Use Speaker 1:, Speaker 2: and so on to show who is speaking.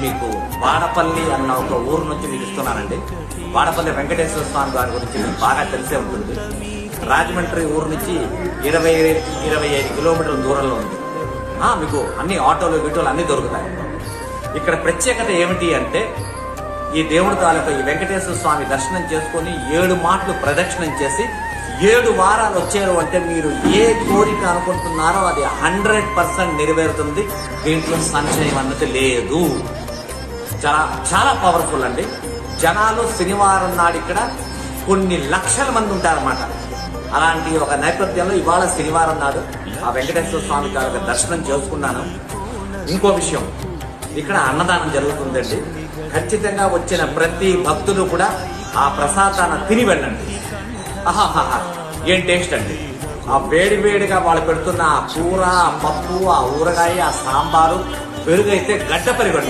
Speaker 1: మీకు వాడపల్లి అన్న ఒక ఊరు నుంచి మీకు ఇస్తున్నానండి. వాడపల్లి వెంకటేశ్వర స్వామి గారి గురించి మీకు బాగా తెలిసే ఉంటుంది. రాజమండ్రి ఊరు నుంచి 25 కిలోమీటర్ల దూరంలో ఉంది. మీకు అన్ని ఆటోలు గిటోలు అన్ని దొరుకుతాయి. ఇక్కడ ప్రత్యేకత ఏమిటి అంటే ఈ దేవుడి తాలూకా ఈ వెంకటేశ్వర స్వామి దర్శనం చేసుకుని 7 మాటలు ప్రదక్షిణం చేసి 7 వారాలు వచ్చారు అంటే మీరు ఏ కోరిక అనుకుంటున్నారో అది 100% నెరవేరుతుంది. దీంట్లో సంశయం అన్నది లేదు. చాలా పవర్ఫుల్ అండి. జనాలు శనివారం నాడు ఇక్కడ కొన్ని లక్షల మంది ఉంటారన్నమాట. అలాంటి ఒక నేపథ్యంలో ఇవాళ శనివారం నాడు ఆ వెంకటేశ్వర స్వామి గారి దర్శనం చేసుకున్నాను. ఇంకో విషయం, ఇక్కడ అన్నదానం జరుగుతుందండి. ఖచ్చితంగా వచ్చిన ప్రతి భక్తులు కూడా ఆ ప్రసాదాన్ని తిని వెళ్ళండి. ఆహాహా, ఏం టేస్ట్ అండి! ఆ వేడిగా వాళ్ళు పెడుతున్న ఆ కూర, ఆ పప్పు, ఆ ఊరగాయ, ఆ సాంబారు, పెరుగు అయితే గడ్డ పెరుగండి.